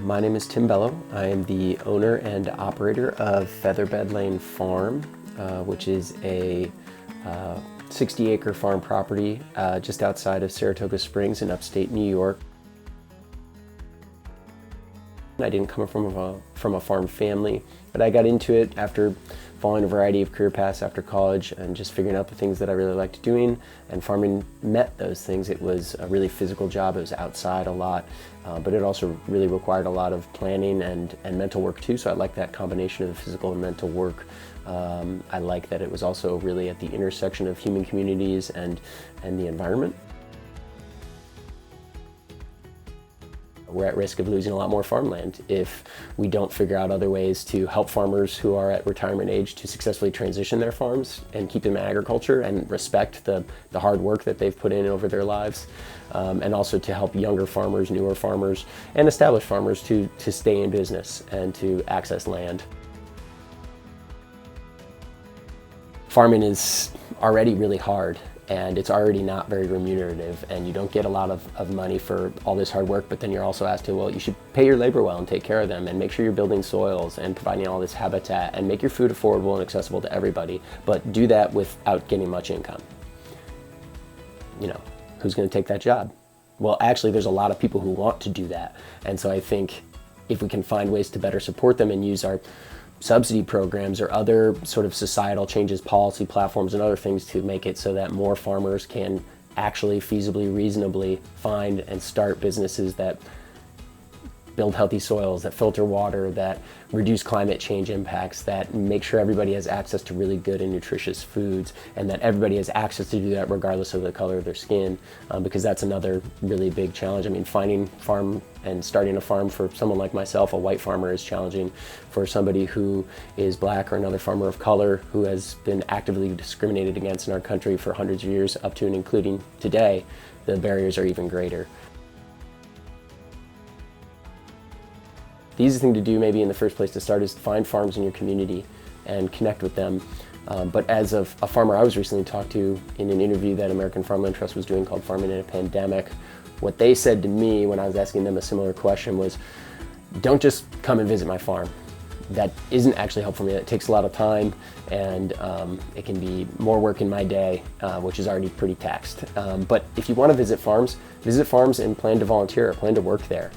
My name is Tim Biello. I am the owner and operator of Featherbed Lane Farm, which is a 60-acre farm property just outside of Saratoga Springs in upstate New York. I didn't come from a farm family, but I got into it after following a variety of career paths after college and just figuring out the things that I really liked doing, and farming met those things. It was a really physical job. It was outside a lot, but it also really required a lot of planning and mental work too, so I like that combination of the physical and mental work. I like that it was also really at the intersection of human communities and the environment. We're at risk of losing a lot more farmland if we don't figure out other ways to help farmers who are at retirement age to successfully transition their farms and keep them in agriculture and respect the hard work that they've put in over their lives, and also to help younger farmers, newer farmers, and established farmers to stay in business and to access land. Farming is already really hard, and it's already not very remunerative, and you don't get a lot of money for all this hard work, but then you're also asked to, well, you should pay your labor well and take care of them and make sure you're building soils and providing all this habitat and make your food affordable and accessible to everybody, but do that without getting much income. You know, who's going to take that job? Well, actually, there's a lot of people who want to do that, and so I think if we can find ways to better support them and use our subsidy programs or other sort of societal changes, policy platforms and other things to make it so that more farmers can actually feasibly, reasonably find and start businesses that build healthy soils, that filter water, that reduce climate change impacts, that make sure everybody has access to really good and nutritious foods, and that everybody has access to do that regardless of the color of their skin, because that's another really big challenge. I mean, finding farm and starting a farm for someone like myself, a white farmer, is challenging. For somebody who is black or another farmer of color who has been actively discriminated against in our country for hundreds of years, up to and including today, the barriers are even greater. The easiest thing to do maybe in the first place to start is find farms in your community and connect with them. But as a farmer I was recently talked to in an interview that American Farmland Trust was doing called Farming in a Pandemic, what they said to me when I was asking them a similar question was, don't just come and visit my farm. That isn't actually helpful for me. It takes a lot of time, and it can be more work in my day, which is already pretty taxed. But if you want to visit farms and plan to volunteer, plan to work there.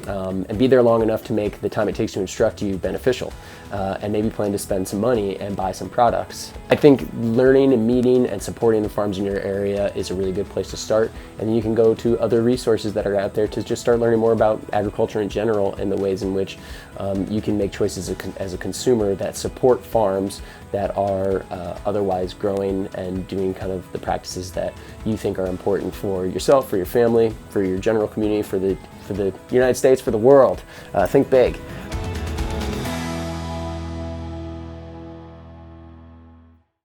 And be there long enough to make the time it takes to instruct you beneficial, and maybe plan to spend some money and buy some products. I think learning and meeting and supporting the farms in your area is a really good place to start, and then you can go to other resources that are out there to just start learning more about agriculture in general and the ways in which you can make choices as a consumer that support farms that are otherwise growing and doing kind of the practices that you think are important for yourself, for your family, for your general community, for the United States, for the world. Think big.